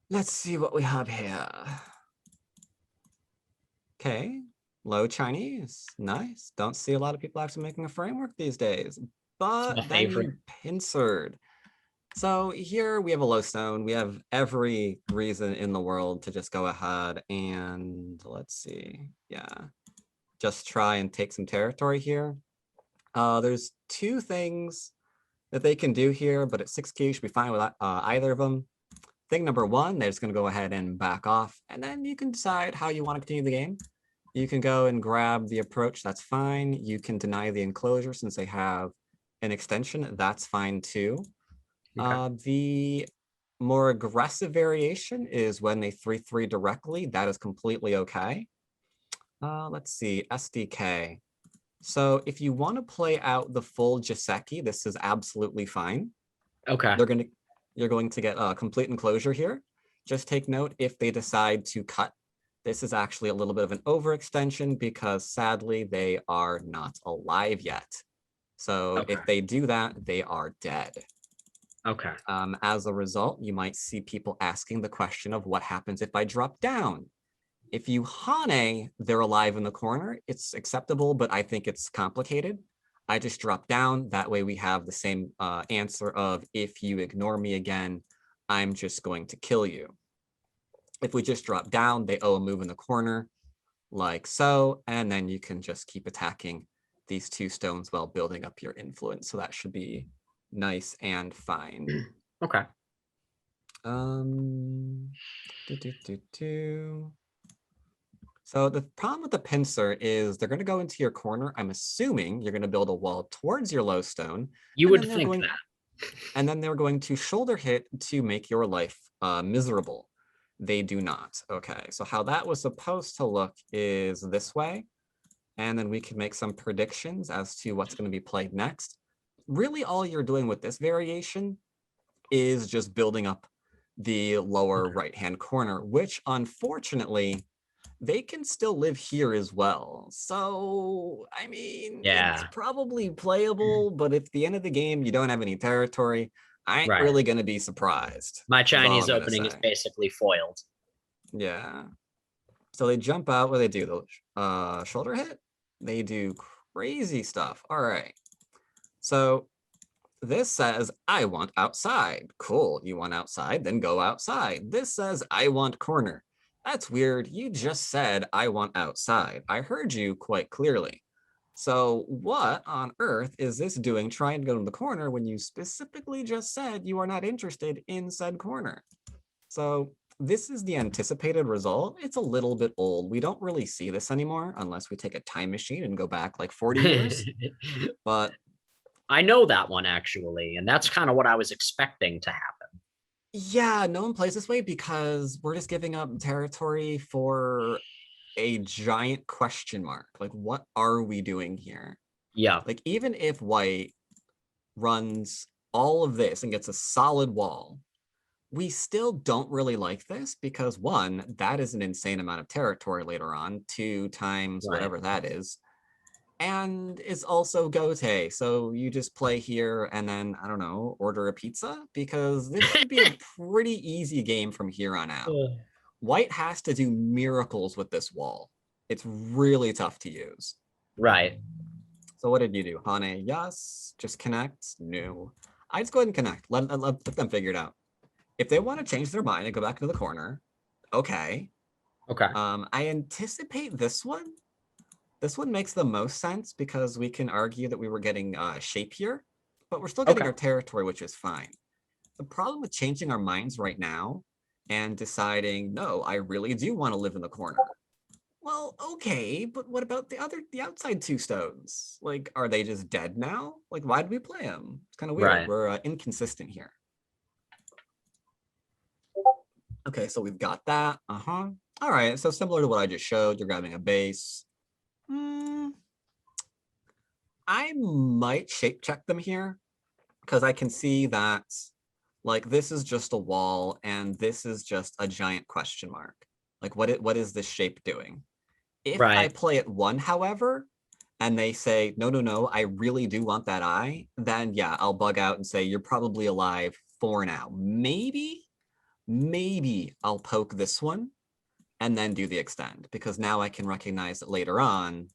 Let's see what we have here. Okay, low Chinese, nice. Don't see a lot of people actually making a framework these days. It's my But then favorite. you pincered. So here we have a low stone. We have every reason in the world to just go ahead and let's see. Yeah, just try and take some territory here. There's two things that they can do here, but at 6Q, you should be fine with either of them. Thing number one, they're just going to go ahead and back off, and then you can decide how you want to continue the game. You can go and grab the approach, that's fine. You can deny the enclosure since they have an extension, that's fine too. Okay. The more aggressive variation is when they 3-3 directly, that is completely okay. Let's see, SDK. So if you want to play out the full Joseki, this is absolutely fine. Okay. You're going to get a complete enclosure here. Just take note if they decide to cut. This is actually a little bit of an overextension because sadly they are not alive yet. So Okay. if they do that, they are dead. Okay. As a result, you might see people asking the question of what happens if I drop down? If you Hane, they're alive in the corner. It's acceptable, but I think it's complicated. I just drop down. That way we have the same answer of if you ignore me again, I'm just going to kill you. If we just drop down, they owe a move in the corner like so, and then you can just keep attacking these two stones while building up your influence. So that should be nice and fine. Okay. Um, So the problem with the pincer is they're going to go into your corner. I'm assuming you're going to build a wall towards your low stone, You and would then think that. they're going to shoulder hit to make your life miserable. They do not. Okay, so how that was supposed to look is this way, and then we can make some predictions as to what's going to be played next. Really, all you're doing with this variation is just building up the lower right-hand corner, which unfortunately they can still live here as well. So, I mean, it's Yeah. probably playable, but if at the end of the game you don't have any territory, I ain't Right. really going to be surprised, My is all I'm Chinese going to opening is say. basically foiled. Yeah. So they jump out. What do they do? The shoulder hit? They do crazy stuff. All right. So this says, I want outside. Cool. You want outside? Then go outside. This says, I want corner. That's weird. You just said, I want outside. I heard you quite clearly. So what on earth is this doing trying to go to the corner when you specifically just said you are not interested in said corner? So this is the anticipated result. It's a little bit old. We don't really see this anymore unless we take a time machine and go back like 40 years. But I know that one actually, and that's kind of what I was expecting to happen. yeah, no one plays this way because we're just giving up territory for a giant question mark. Like, what are we doing here? Yeah. Like, even if white runs all of this and gets a solid wall, we still don't really like this because one, that is an insane amount of territory later on, two times Right. whatever that is. And it's also Gote. So you just play here and then, I don't know, order a pizza because this should be a pretty easy game from here on out. White has to do miracles with this wall. It's really tough to use. Right. So what did you do? Hane, yes. Just connect? No. I just go ahead and connect. Let them figure it out. If they want to change their mind and go back into the corner, okay. Okay. I anticipate this one. This one makes the most sense because we can argue that we were getting shape here, but we're still getting Okay. our territory, which is fine. The problem with changing our minds right now and deciding, no, I really do want to live in the corner. Well, okay, but what about the outside two stones? Like, are they just dead now? Like, why did we play them? It's kind of weird. Right. We're inconsistent here. Okay, so we've got that. Uh-huh. All right, so similar to what I just showed, you're grabbing a base. I might shape check them here because I can see that like this is just a wall and this is just a giant question mark. Like what is this shape doing? If I Right. play it one, however, and they say, no, no, no, I really do want that eye, then yeah, I'll bug out and say, you're probably alive for now. Maybe, maybe I'll poke this one and then do the extend, because now I can recognize that later on,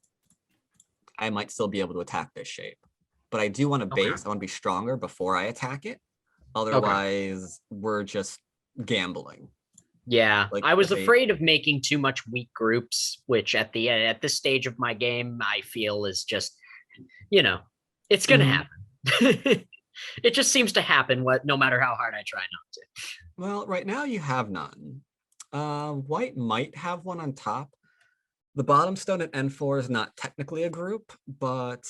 I might still be able to attack this shape. But I do want to Okay. base, I want to be stronger before I attack it. Okay. Otherwise, we're just gambling. Yeah, Like I was if they, afraid of making too much weak groups, which at this stage of my game, I feel is just, you know, it's gonna Mhm. happen. It just seems to happen no matter how hard I try not to. Well, right now you have none. White might have one on top. The bottom stone at N4 is not technically a group, but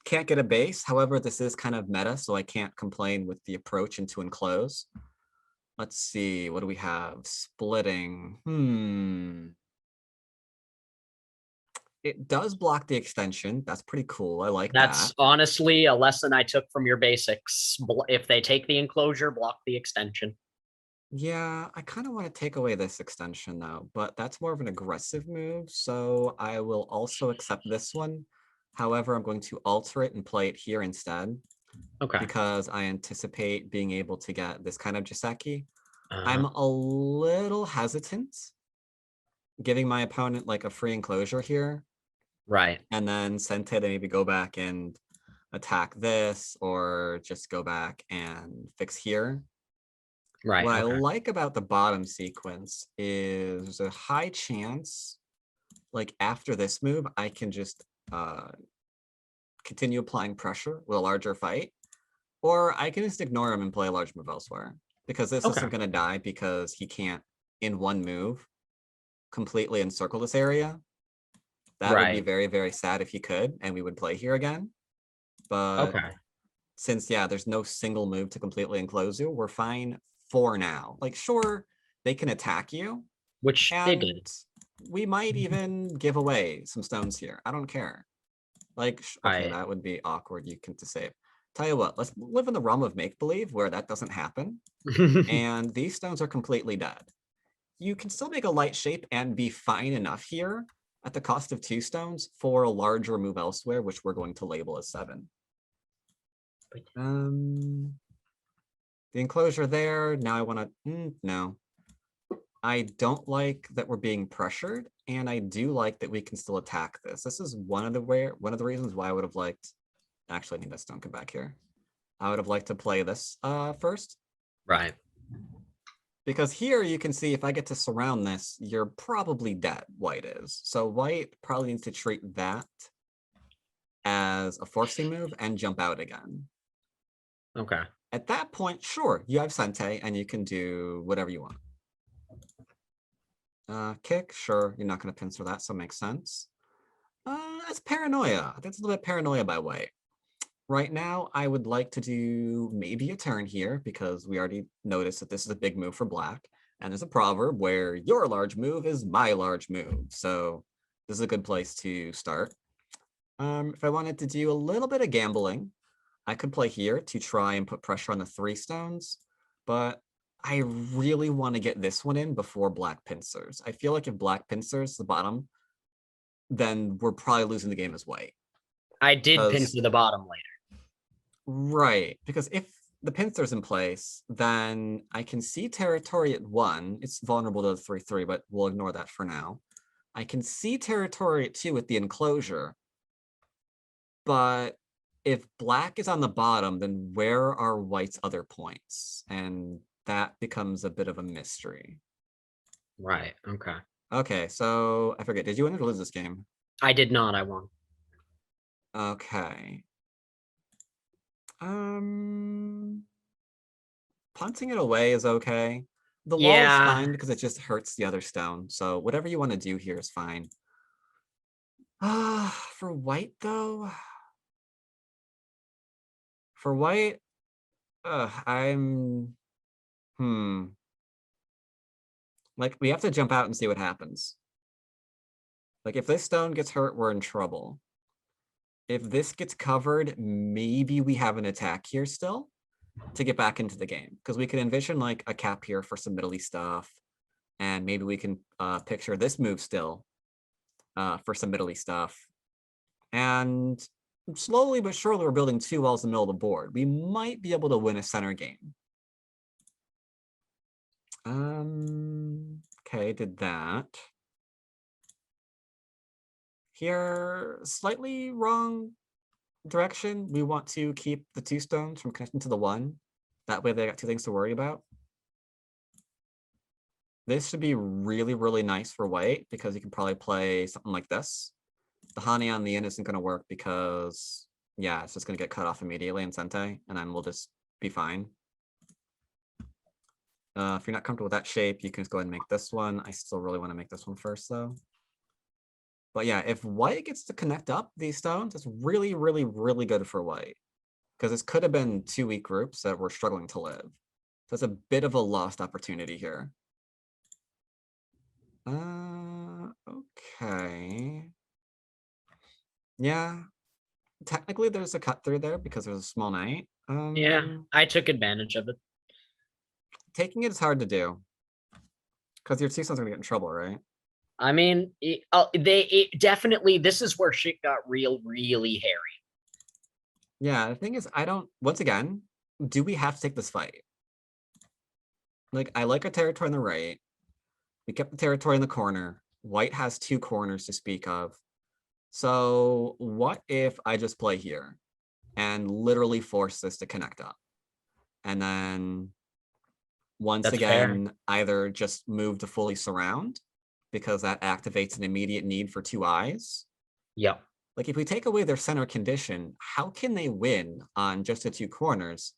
can't get a base. However, this is kind of meta, so I can't complain with the approach into enclose. Let's see, what do we have? Splitting. It does block the extension. That's pretty cool. I like That's that. honestly a lesson I took from your basics. If they take the enclosure, block the extension. Yeah, I kind of want to take away this extension though, but that's more of an aggressive move, so I will also accept this one. However, I'm going to alter it and play it here instead Okay. because I anticipate being able to get this kind of Jiseki. I'm Uh, a little hesitant giving my opponent like a free enclosure here right. and then Sente to maybe go back and attack this or just go back and fix here. Right. What I Okay. like about the bottom sequence is there's a high chance, like after this move, I can just continue applying pressure with a larger fight, or I can just ignore him and play a large move elsewhere because this Okay. isn't going to die because he can't, in one move, completely encircle this area. That would be Right. very, very sad if he could, and we would play here again. But Okay. since, yeah, there's no single move to completely enclose you, we're fine for now. Like, sure, they can attack you, Which they and did. we might even give away some stones here. I don't care. Like, okay, Right. that would be awkward. You can to save. Tell you what, let's live in the realm of make believe where that doesn't happen. And these stones are completely dead. You can still make a light shape and be fine enough here at the cost of 2 stones for a larger move elsewhere, which we're going to label as 7. The enclosure there. Now I want to, no. I don't like that we're being pressured, and I do like that we can still attack this. This is one of the reasons why I would have liked. Actually, I need that stone come back here. I would have liked to play this first, Right. because here you can see if I get to surround this, you're probably dead. White is, so white probably needs to treat that as a forcing move and jump out again. Okay. At that point, sure, you have Sente and you can do whatever you want. Kick, sure, you're not going to pincer that, so it makes sense. That's paranoia. That's a little bit paranoia by white. Right now, I would like to do maybe a turn here because we already noticed that this is a big move for black. And there's a proverb where your large move is my large move. So this is a good place to start. If I wanted to do a little bit of gambling, I could play here to try and put pressure on the 3 stones. But I really want to get this one in before black pincers. I feel like if black pincers the bottom, then we're probably losing the game as white. I did pin Because to the bottom later. right, because if the pincer's in place, then I can see territory at 1. It's vulnerable to the 3/3, but we'll ignore that for now. I can see territory at 2 with the enclosure, but if black is on the bottom, then where are white's other points? And that becomes a bit of a mystery. Right. Okay. Okay, so I forget, did you win or lose this game? I did not. I won. Okay. Um, punting it away is okay. The wall is Yeah. fine because it just hurts the other stone. So whatever you want to do here is fine. For white though, for white, I'm like we have to jump out and see what happens. Like if this stone gets hurt, we're in trouble. If this gets covered, maybe we have an attack here still to get back into the game because we can envision like a cap here for some middly stuff, and maybe we can picture this move still for some middly stuff. And slowly but surely, we're building 2 walls in the middle of the board. We might be able to win a center game. Okay, did that. Here, slightly wrong direction. We want to keep the 2 stones from connecting to the 1. That way they got 2 things to worry about. This should be really, really nice for white because you can probably play something like this. The honey on the end isn't going to work because, yeah, it's just going to get cut off immediately in Sente, and then we'll just be fine. If you're not comfortable with that shape, you can just go ahead and make this one. I still really want to make this one first, though. But yeah, if white gets to connect up these stones, it's really, really, really good for white. Because this could have been 2 weak groups that were struggling to live. So it's a bit of a lost opportunity here. Okay. Yeah. Technically, there's a cut through there because there's a small knight. Yeah, I took advantage of it. Taking it is hard to do. Because your 2 stones are going to get in trouble, right? I mean, definitely, this is where shit got really hairy. Yeah, the thing is, once again, do we have to take this fight? Like, I like our territory on the right. We kept the territory in the corner. White has 2 corners to speak of. So what if I just play here and literally force this to connect up? And then once That's again, fair. either just move to fully surround because that activates an immediate need for 2 eyes. Yep. Like if we take away their center condition, how can they win on just the 2 corners?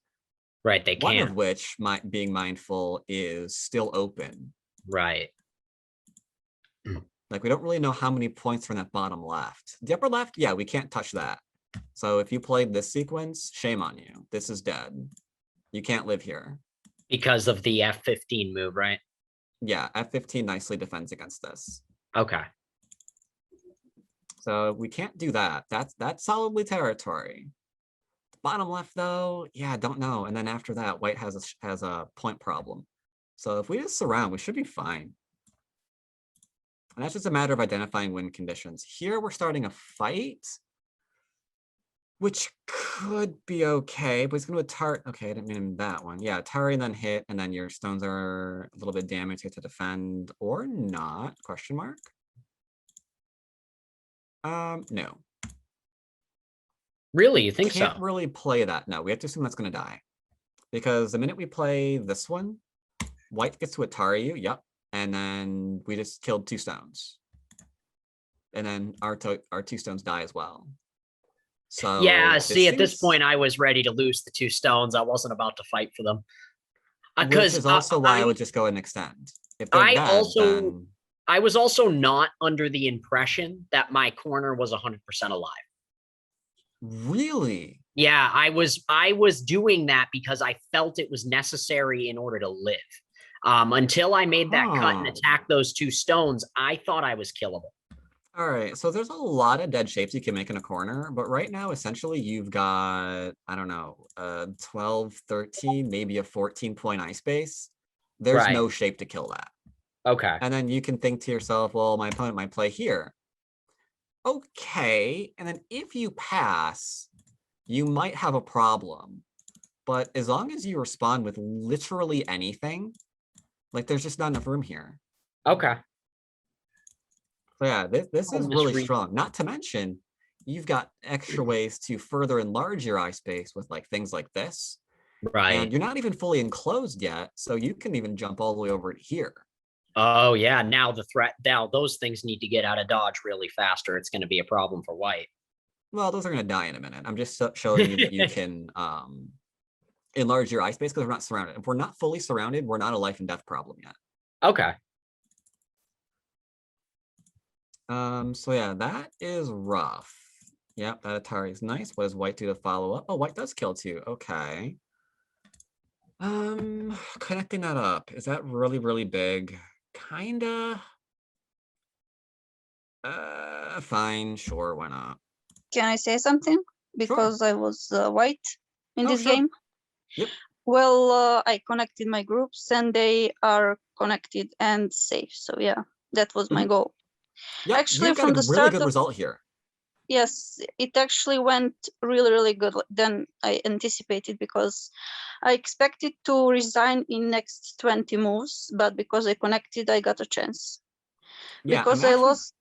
Right, they One can't. of which, being mindful, is still open. Right. Like we don't really know how many points from that bottom left. The upper left, yeah, we can't touch that. So if you played this sequence, shame on you. This is dead. You can't live here. Because of the F15 move, right? Yeah, F15 nicely defends against this. Okay. So we can't do that. That's solidly territory. The bottom left, though, yeah, don't know. And then after that, white has a point problem. So if we just surround, we should be fine. And that's just a matter of identifying win conditions. Here we're starting a fight, which could be okay, but it's going to Atari. Okay, I didn't mean that one. Yeah, Atari and then hit, and then your stones are a little bit damaged. You have to defend or not? Question mark. No. Really, you think Can't so? really play that. No, we have to assume that's going to die. Because the minute we play this one, white gets to Atari you, yep. And then we just killed 2 stones. And then our 2 stones die as well. So Yeah, see, at this seems, point, I was ready to lose the 2 stones. I wasn't about to fight for them. which Because is also why I would just go ahead and extend. If they're I dead, also then I was also not under the impression that my corner was 100% alive. really, Yeah, I was doing that because I felt it was necessary in order to live. Until I made that cut and attacked those 2 stones, I thought I was killable. All right, so there's a lot of dead shapes you can make in a corner, but right now, essentially, you've got, I don't know, 12, 13, maybe a 14-point eye space. There's Right. no shape to kill that. Okay. And then you can think to yourself, well, my opponent might play here. Okay, and then if you pass, you might have a problem. But as long as you respond with literally anything, like there's just not enough room here. Okay. So yeah, this is I'll just really strong. Not to mention, you've got extra ways to further enlarge your eye space with like things like this. And Right. you're not even fully enclosed yet, so you can even jump all the way over to here. Oh yeah. Now those things need to get out of dodge really fast, or it's going to be a problem for white. Well, those are going to die in a minute. I'm just showing you that you can enlarge your eye space because we're not surrounded. If we're not fully surrounded, we're not a life and death problem yet. Okay. So yeah, that is rough. Yep, that Atari is nice. What does white do to follow up? Oh, white does kill 2. Okay. Connecting that up, is that really, really big? Kinda. Fine, sure, why not? Can I say something? Sure. Because I was white in Oh, this sure. game. Yep. Well, I connected my groups and they are connected and safe. So yeah, that was my goal. Yep, Actually, you've got from a the really start good of result here. Yes, it actually went really, really good than I anticipated because I expected to resign in next 20 moves, but because I connected, I got a chance. Yeah, Because I'm actually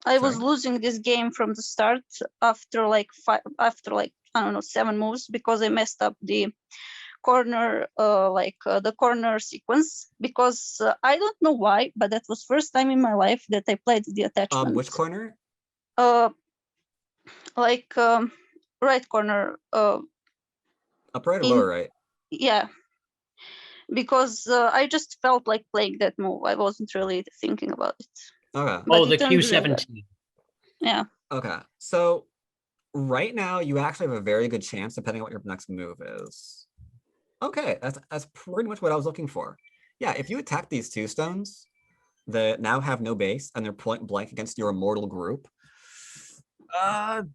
I was sorry. losing this game from the start after like I don't know 7 moves because I messed up the corner the corner sequence because I don't know why, but that was first time in my life that I played the attachment. Which corner? Uh, like right corner. Upper right or In lower right? Yeah, because I just felt like playing that move. I wasn't really thinking about it, Okay. but Oh, it the turned really good. Q17. Yeah. Okay. So right now you actually have a very good chance, depending on what your next move is. Okay, that's pretty much what I was looking for. Yeah, if you attack these 2 stones that now have no base and they're point blank against your immortal group,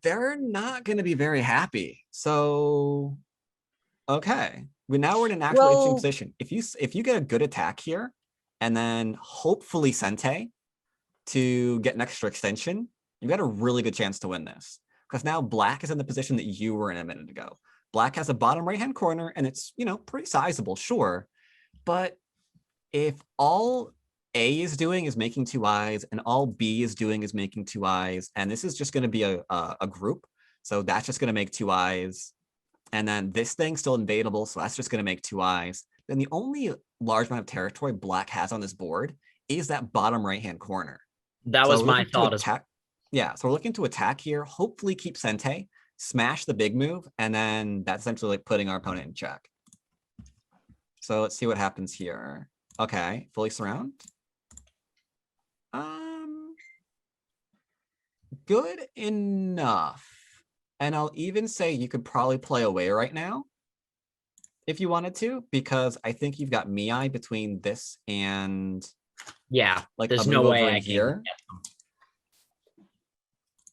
they're not going to be very happy. So, okay, now we're in an actual interesting Well, position. If you get a good attack here, and then hopefully Sente to get an extra extension, you got a really good chance to win this. Because now Black is in the position that you were in a minute ago. Black has a bottom right-hand corner, and it's, pretty sizable, sure. But if all A is doing is making 2 eyes, and all B is doing is making 2 eyes, and this is just going to be a group, so that's just going to make 2 eyes, and then this thing's still invadable, so that's just going to make 2 eyes, then the only large amount of territory Black has on this board is that bottom right-hand corner. That So was we're my looking to thought as attack. Yeah, so we're looking to attack here, hopefully keep Sente, smash the big move, and then that's essentially like putting our opponent in check. So let's see what happens here. Okay, fully surround. Good enough. And I'll even say you could probably play away right now if you wanted to, because I think you've got Miai between this and yeah. like There's a no move way over in I can here. get them.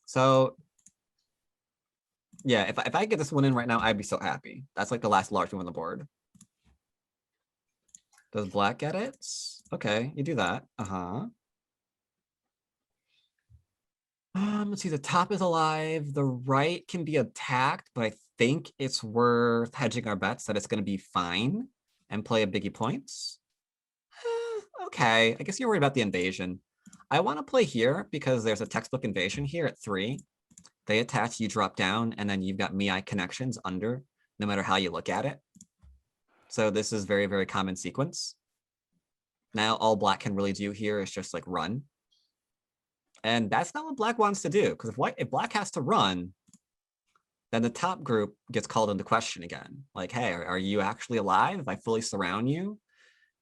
So yeah, if I get this one in right now, I'd be so happy. That's like the last large move on the board. Does Black get it? Okay, you do that. Let's see, the top is alive. The right can be attacked, but I think it's worth hedging our bets that it's going to be fine and play a biggie points. Okay, I guess you're worried about the invasion. I want to play here because there's a textbook invasion here at 3. They attach, you drop down, and then you've got Miai connections under, no matter how you look at it. So this is very, very common sequence. Now all Black can really do here is just like run. And that's not what Black wants to do, because if Black has to run, then the top group gets called into question again. Like, hey, are you actually alive? If I fully surround you,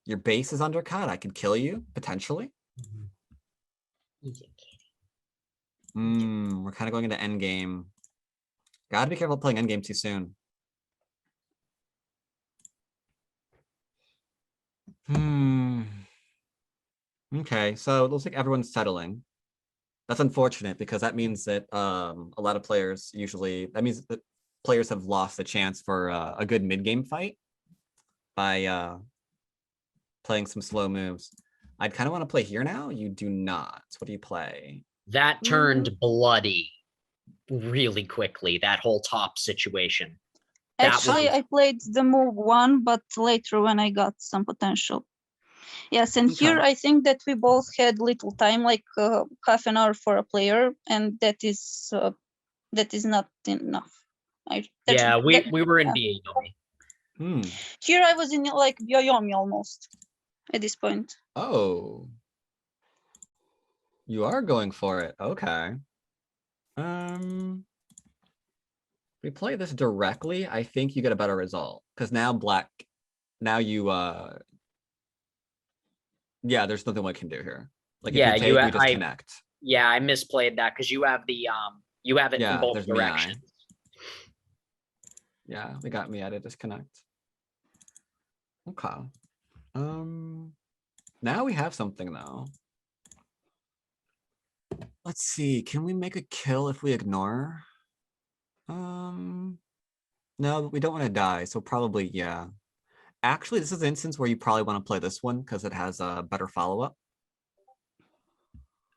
your base is undercut, I could kill you, potentially. We're kind of going into endgame. Gotta be careful playing endgame too soon. Okay, so it looks like everyone's settling. That's unfortunate because that means that a lot of players that means that players have lost the chance for a good mid-game fight by playing some slow moves. I'd kind of want to play here now. You do not. What do you play? That turned bloody really quickly, that whole top situation. Actually, I played the move 1, but later when I got some potential. Yes, and Okay. here I think that we both had little time, like half an hour for a player, and that is not enough. We were in Blueivy. Here I was in like Yoyomi almost at this point. Oh, you are going for it. Okay. We play this directly. I think you get a better result because now Black. Now you yeah, there's nothing we can do here. Like if you take, we just connect. Yeah, I misplayed that because you have it from both directions. Yeah, we got me at a disconnect. Okay. Now we have something though. Let's see. Can we make a kill if we ignore? No, we don't want to die, so probably yeah. Actually, this is an instance where you probably want to play this one because it has a better follow-up.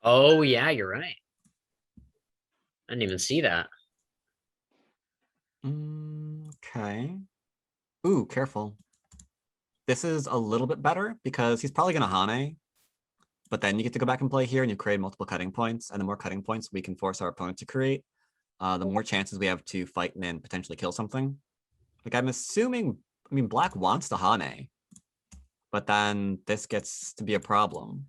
Oh yeah, you're right. I didn't even see that. Okay. Ooh, careful. This is a little bit better because he's probably gonna Hane, but then you get to go back and play here and you create multiple cutting points, and the more cutting points we can force our opponent to create, the more chances we have to fight and then potentially kill something. Like I'm assuming, I mean, black wants the Hane, but then this gets to be a problem.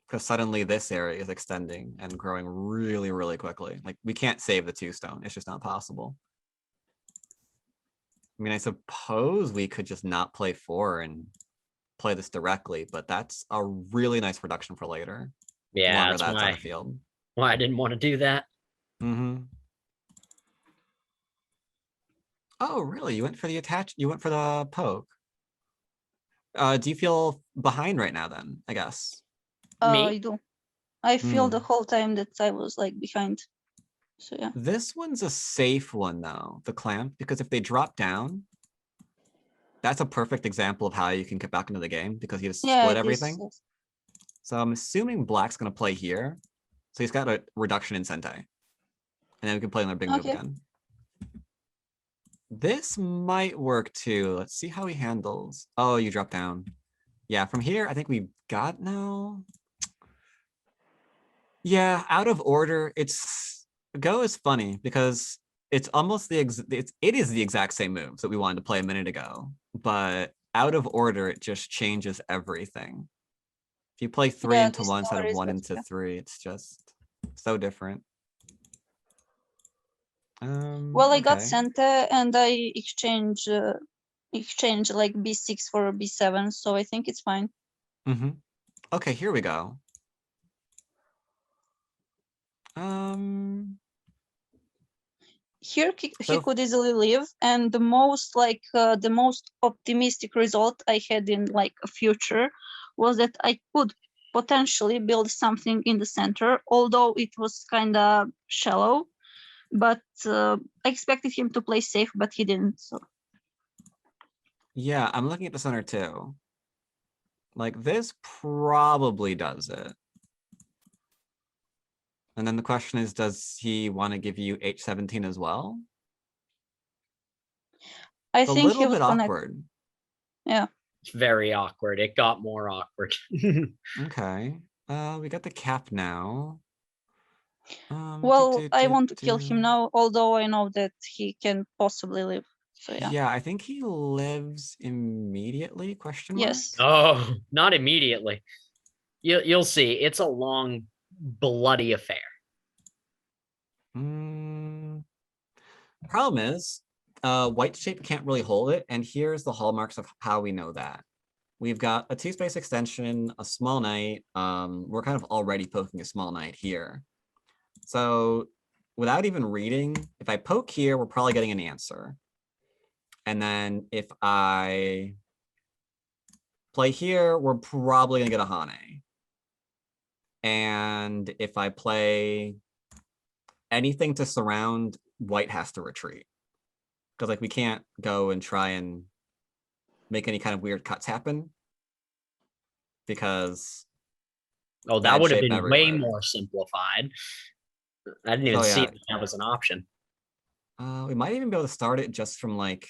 Because suddenly this area is extending and growing really, really quickly. Like we can't save the 2-stone. It's just not possible. I mean, I suppose we could just not play 4 and play this directly, but that's a really nice production for later. Yeah, Longer that's that's on the field. why I didn't want to do that. Oh, really? You went for the you went for the poke. Do you feel behind right now then, I guess? Me? I do. I feel the whole time that I was like behind. So yeah. This one's a safe one though, the clamp, because if they drop down, that's a perfect example of how you can get back into the game because you just split everything. Yes. So I'm assuming black's gonna play here. So he's got a reduction in Sente. And then we can play another big move again. This might work too. Let's see how he handles. Oh, you drop down. Yeah, from here, I think we got now. Yeah, out of order. Go is funny because it's almost it is the exact same moves that we wanted to play a minute ago, but out of order, it just changes everything. If you play 3 into 1 instead of 1 into 3, it's just so different. Well, I got Okay. Sente and I exchange like B6 for B7, so I think it's fine. Okay, here we go. Here he could easily leave, and the most optimistic result I had in like a future was that I could potentially build something in the center, although it was kind of shallow. But I expected him to play safe, but he didn't. So yeah, I'm looking at the center too. Like this probably does it. And then the question is, does he want to give you H17 as well? I It's a think he little was bit awkward. Yeah. It's very awkward. It got more awkward. Okay. We got the cap now. Well, I want to kill him now, although I know that he can possibly live. So yeah. Yeah, I think he lives immediately, question mark? Yes. Oh, not immediately. You'll see. It's a long, bloody affair. Problem is, white shape can't really hold it, and here's the hallmarks of how we know that. We've got a 2-space extension, a small knight. We're kind of already poking a small knight here. So without even reading, if I poke here, we're probably getting an answer. And then if I play here, we're probably gonna get a Hane. And if I play anything to surround, white has to retreat. Because like we can't go and try and make any kind of weird cuts happen. Because that would have been way more simplified. I didn't even see that was an option. We might even be able to start it just from like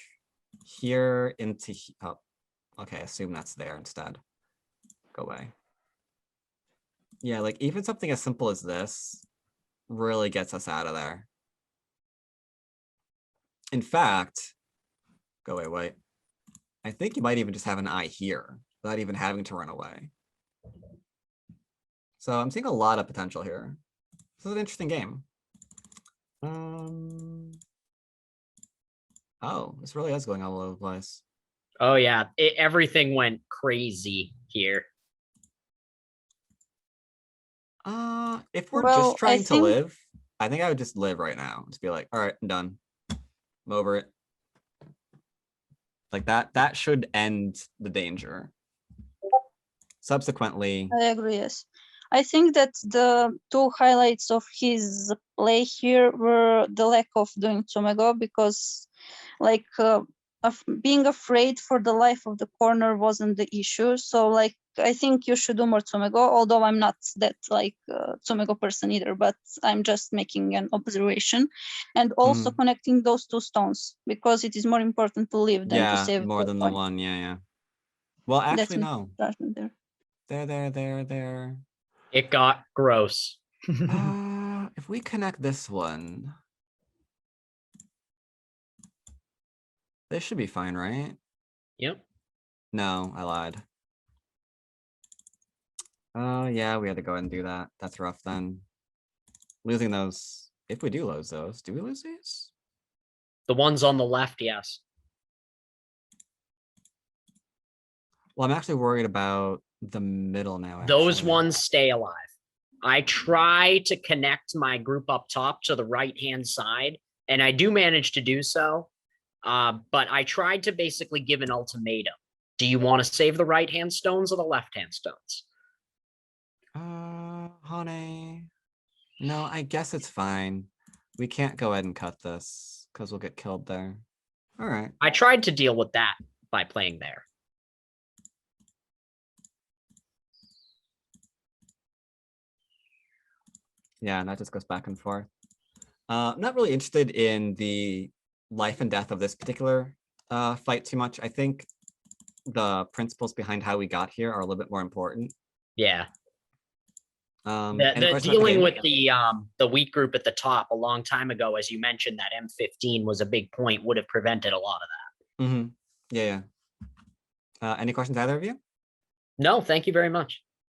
here into oh, okay, assume that's there instead. Go away. Yeah, like even something as simple as this really gets us out of there. In fact, go away, wait. I think you might even just have an eye here without even having to run away. So I'm seeing a lot of potential here. This is an interesting game. Oh, this really is going all over the place. Oh yeah, everything went crazy here. If we're just trying to live, I think I would just live right now. Just be like, all right, I'm done. I'm over it. Like that should end the danger. Subsequently, I agree, yes. I think that the two highlights of his play here were the lack of doing Tsumego, because like being afraid for the life of the corner wasn't the issue. So like I think you should do more Tsumego, although I'm not that like Tsumego person either, but I'm just making an observation. And also connecting those two stones, because it is more important to live than to save more than the point. one. Yeah. Well, actually, That's no. there. There. It got gross. If we connect this one, this should be fine, right? Yep. No, I lied. Oh, yeah, we had to go ahead and do that. That's rough then. Losing those. If we do lose those, do we lose these? The ones on the left, yes. Well, I'm actually worried about the middle now. Those actually. ones stay alive. I try to connect my group up top to the right-hand side, and I do manage to do so. But I tried to basically give an ultimatum. Do you want to save the right-hand stones or the left-hand stones? Honey. No, I guess it's fine. We can't go ahead and cut this because we'll get killed there. All right. I tried to deal with that by playing there. Yeah, and that just goes back and forth. I'm not really interested in the life and death of this particular fight too much. I think the principles behind how we got here are a little bit more important. Yeah. Any questions about the Dealing game? with the weak group at the top a long time ago, as you mentioned, that M15 was a big point, would have prevented a lot of that. Yeah. Any questions, either of you? No, thank you very much.